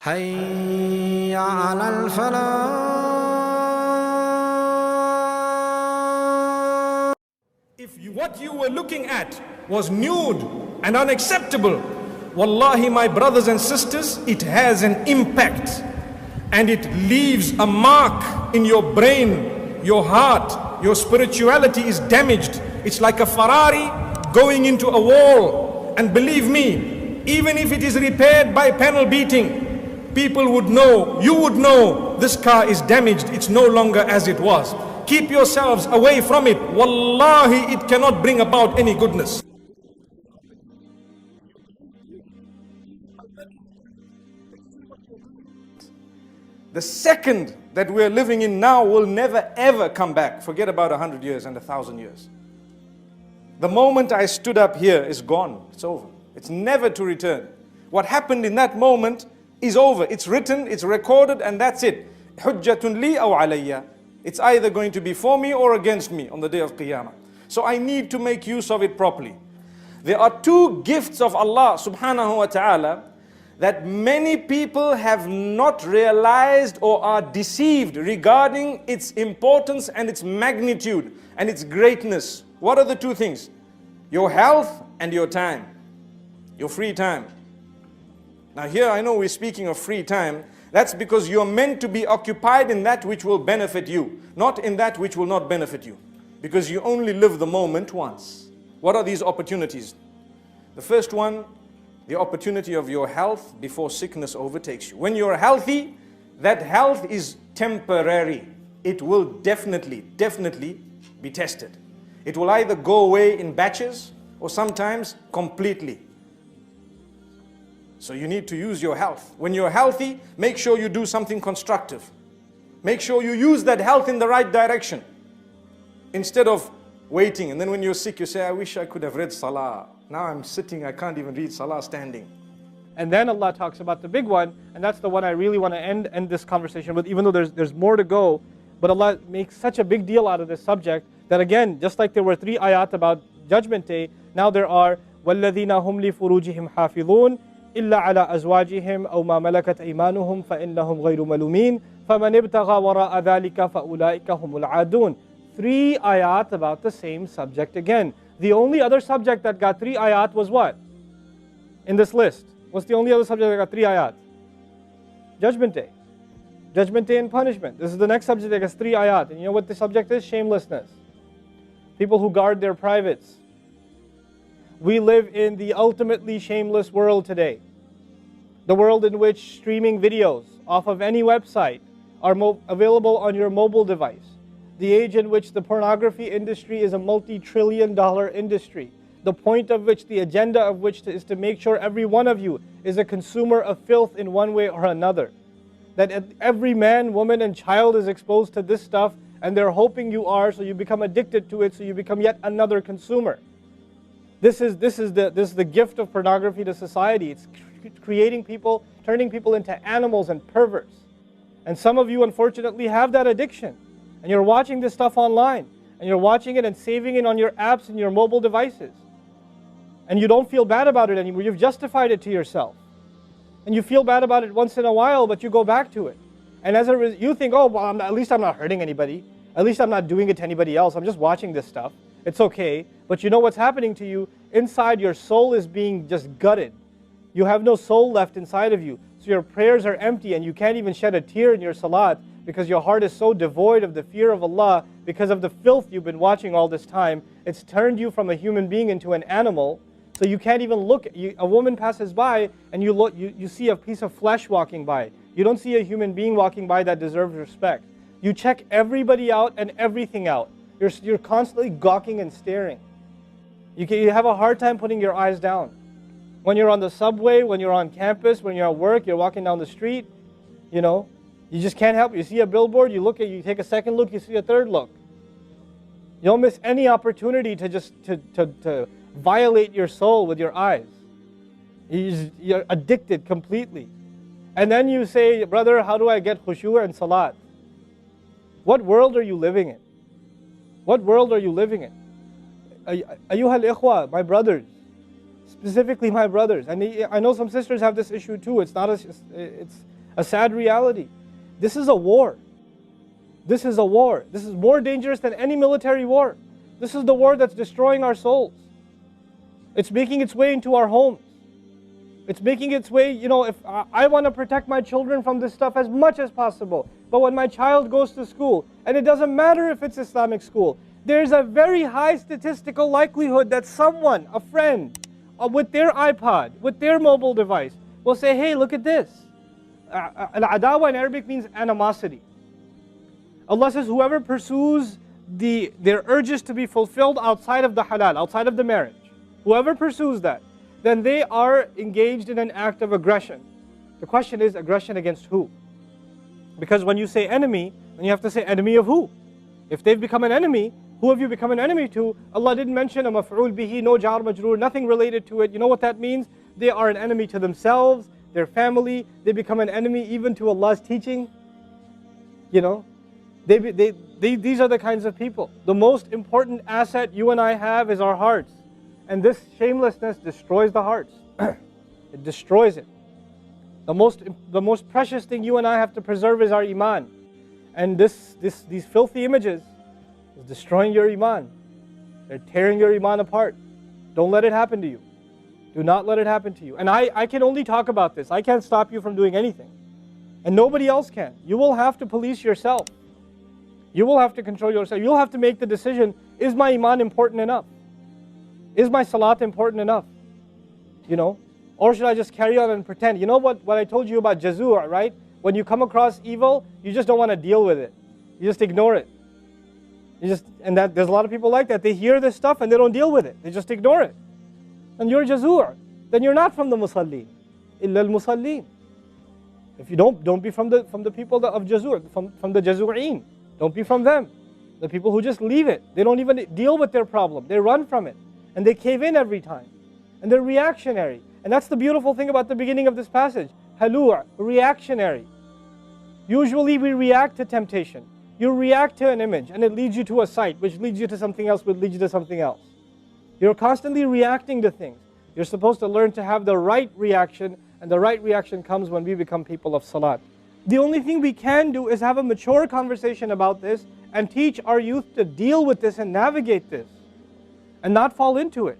حي على الفلاح. If what you were looking at was nude and unacceptable, wallahi, my brothers and sisters, it has an impact and it leaves a mark in your brain, your heart, your spirituality is damaged. It's like a Ferrari going into a wall, and believe me, even if it is repaired by panel beating, people would know, you would know, this car is damaged, it's no longer as it was. Keep yourselves away from it. Wallahi, it cannot bring about any goodness. The second that we're living in now will never ever come back. Forget about 100 years and 1,000 years. The moment I stood up here is gone. It's over. It's never to return. What happened in that moment is over. It's written, it's recorded, and that's it. Hujjatun li aw alayya. It's either going to be for me or against me on the day of Qiyamah. So I need to make use of it properly. There are two gifts of Allah subhanahu wa ta'ala that many people have not realized or are deceived regarding its importance and its magnitude and its greatness. What are the two things? Your health and your time. Your free time. Now here I know we're speaking of free time. That's because you're meant to be occupied in that which will benefit you, not in that which will not benefit you. Because you only live the moment once. What are these opportunities? The first one, the opportunity of your health before sickness overtakes you. When you're healthy, that health is temporary. It will definitely be tested. It will either go away in batches or sometimes completely. So you need to use your health. When you're healthy, make sure you do something constructive. Make sure you use that health in the right direction. Instead of waiting, and then when you're sick, you say, I wish I could have read Salah. Now I'm sitting, I can't even read Salah standing. And then Allah talks about the big one, and that's the one I really want to end this conversation with, even though there's more to go. But Allah makes such a big deal out of this subject that, again, just like there were 3 ayat about Judgment Day, now there are وَالَّذِينَ هُمْ لِفُرُوجِهِمْ حَافِظُونَ إِلَّا عَلَىٰ أَزْوَاجِهِمْ أَوْ مَا مَلَكَتْ أَيْمَانُهُمْ فَإِنَّهُمْ غَيْرُ مَلُومِينَ فَمَنِ ابْتَغَى وَرَاءَ ذَلِكَ فَأُولَٰئِكَ هُمُ الْعَادُونَ. 3 ayat about the same subject again. The only other subject that got 3 ayat was what? In this list. What's the only other subject that got 3 ayat? Judgment Day. Judgment Day and punishment. This is the next subject that gets 3 ayat. And you know what the subject is? Shamelessness. People who guard their privates. We live in the ultimately shameless world today. The world in which streaming videos off of any website are available on your mobile device. The age in which the pornography industry is a multi-trillion-dollar industry. The point of which, the agenda of which is to make sure every one of you is a consumer of filth in one way or another. That every man, woman, and child is exposed to this stuff, and they're hoping you are, so you become addicted to it, so you become yet another consumer. This is the gift of pornography to society. It's creating people, turning people into animals and perverts. And some of you, unfortunately, have that addiction. And you're watching this stuff online. And you're watching it and saving it on your apps and your mobile devices. And you don't feel bad about it anymore. You've justified it to yourself. And you feel bad about it once in a while, but you go back to it. And as a result, you think, oh, well, at least I'm not hurting anybody. At least I'm not doing it to anybody else. I'm just watching this stuff. It's okay. But you know what's happening to you? Inside, your soul is being just gutted. You have no soul left inside of you. So your prayers are empty and you can't even shed a tear in your salat because your heart is so devoid of the fear of Allah because of the filth you've been watching all this time. It's turned you from a human being into an animal. So you can't even look. A woman passes by and you see a piece of flesh walking by. You don't see a human being walking by that deserves respect. You check everybody out and everything out. You're constantly gawking and staring. You have a hard time putting your eyes down. When you're on the subway, when you're on campus, when you're at work, you're walking down the street, you know, you just can't help it. You see a billboard, you take a second look, you see a third look. You don't miss any opportunity to just to violate your soul with your eyes. You're addicted completely. And then you say, brother, how do I get khushu' and salat? What world are you living in? What world are you living in? Ayyuhal ikhwa, my brothers, Specifically my brothers. And I know some sisters have this issue too. It's a sad reality. This is a war. This is a war. This is more dangerous than any military war. This is the war that's destroying our souls. It's making its way into our homes. It's making its way, if I want to protect my children from this stuff as much as possible. But when my child goes to school, and it doesn't matter if it's Islamic school, there's a very high statistical likelihood that someone, a friend, with their iPod, with their mobile device, will say, hey, look at this. Al-adawa in Arabic means animosity. Allah says, whoever pursues their urges to be fulfilled outside of the halal, outside of the marriage, whoever pursues that, then they are engaged in an act of aggression. The question is, aggression against who? Because when you say enemy, then you have to say enemy of who? If they've become an enemy, who have you become an enemy to? Allah didn't mention a maf'ul bihi, no jar majroor, nothing related to it. You know what that means? They are an enemy to themselves, their family. They become an enemy even to Allah's teaching. These are the kinds of people. The most important asset you and I have is our hearts. And this shamelessness destroys the hearts. It destroys it. The most precious thing you and I have to preserve is our iman. And these filthy images is destroying your iman. They're tearing your iman apart. Don't let it happen to you. Do not let it happen to you. And I can only talk about this. I can't stop you from doing anything. And nobody else can. You will have to police yourself. You will have to control yourself. You'll have to make the decision, is my iman important enough? Is my salat important enough? Or should I just carry on and pretend? You know what I told you about jazur, right? When you come across evil, you just don't want to deal with it. You just ignore it. There's a lot of people like that. They hear this stuff and they don't deal with it. They just ignore it. And you're jazur. Then you're not from the musallin. Illa al-musallin. If you don't be from the people of jazur, from the jazureen. Don't be from them. The people who just leave it. They don't even deal with their problem. They run from it. And they cave in every time. And they're reactionary. And that's the beautiful thing about the beginning of this passage. Halua, reactionary. Usually we react to temptation. You react to an image and it leads you to a site, which leads you to something else, which leads you to something else. You're constantly reacting to things. You're supposed to learn to have the right reaction, and the right reaction comes when we become people of salat. The only thing we can do is have a mature conversation about this and teach our youth to deal with this and navigate this and not fall into it.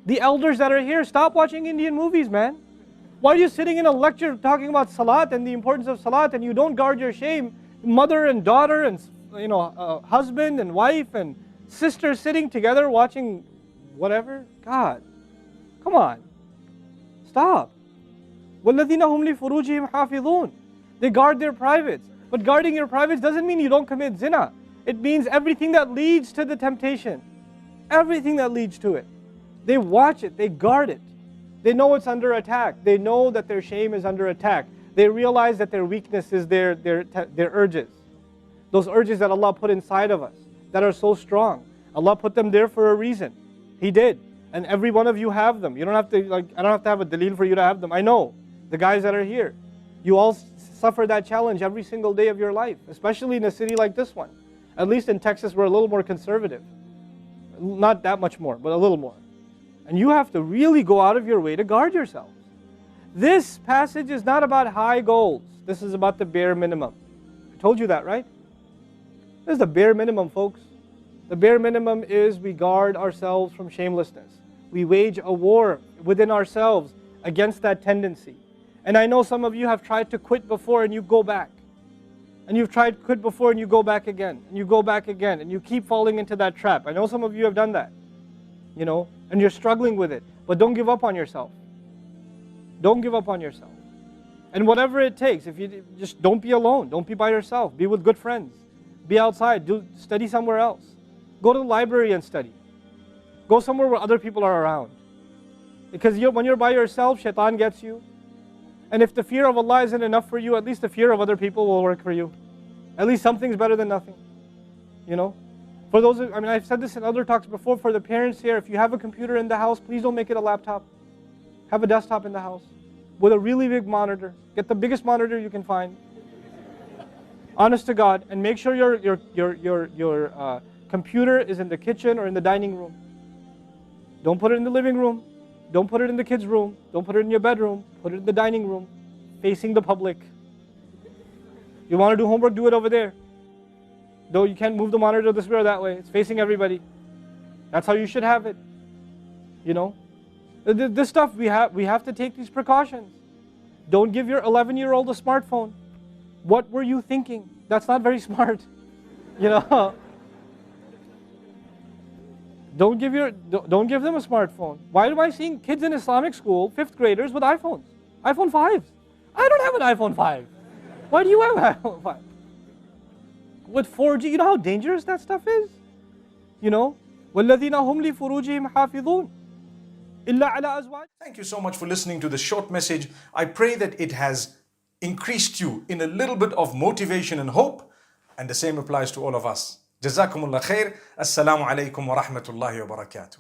The elders that are here, stop watching Indian movies, man. Why are you sitting in a lecture talking about salat and the importance of salat and you don't guard your shame? Mother and daughter and husband and wife and sister sitting together watching whatever? God, come on. Stop. وَالَّذِينَ هُمْ لِفُرُوجِهِمْ حَافِظُونَ. They guard their privates. But guarding your privates doesn't mean you don't commit zina. It means everything that leads to the temptation. Everything that leads to it. They watch it. They guard it. They know it's under attack. They know that their shame is under attack. They realize that their weakness is their urges. Those urges that Allah put inside of us that are so strong. Allah put them there for a reason. He did. And every one of you have them. You don't have to, I don't have to have a dalil for you to have them. I know. The guys that are here. You all suffer that challenge every single day of your life. Especially in a city like this one. At least in Texas we're a little more conservative. Not that much more, but a little more. And you have to really go out of your way to guard yourself. This passage is not about high goals. This is about the bare minimum. I told you that, right? This is the bare minimum, folks. The bare minimum is we guard ourselves from shamelessness. We wage a war within ourselves against that tendency. And I know some of you have tried to quit before and you go back. And you've tried to quit before and you go back again. And you go back again. And you keep falling into that trap. I know some of you have done that. And you're struggling with it. But don't give up on yourself. Don't give up on yourself. And whatever it takes, if you just don't be alone. Don't be by yourself. Be with good friends. Be outside. Study somewhere else. Go to the library and study. Go somewhere where other people are around. Because when you're by yourself, shaitan gets you. And if the fear of Allah isn't enough for you, at least the fear of other people will work for you. At least something's better than nothing. For those, I've said this in other talks before, for the parents here, if you have a computer in the house, please don't make it a laptop. Have a desktop in the house with a really big monitor. Get the biggest monitor you can find. Honest to God, and make sure your computer is in the kitchen or in the dining room. Don't put it in the living room. Don't put it in the kids' room. Don't put it in your bedroom. Put it in the dining room, facing the public. You want to do homework, do it over there. Though you can't move the monitor this way or that way. It's facing everybody. That's how you should have it. You know? This stuff, we have to take these precautions. Don't give your 11-year-old a smartphone. What were you thinking? That's not very smart. You know? Don't give them a smartphone. Why am I seeing kids in Islamic school, 5th graders, with iPhones? iPhone 5s. I don't have an iPhone 5. Why do you have an iPhone 5? With 4G, you know how dangerous that stuff is? You know? وَالَّذِينَ هُمْ لِفُرُوجِهِمْ حَافِظُونَ إِلَّا عَلَىٰ أَزْوَاجِهِمْ. Thank you so much for listening to this short message. I pray that it has increased you in a little bit of motivation and hope, and the same applies to all of us. Jazakumullah khair. Assalamu alaikum wa rahmatullahi wa barakatuh.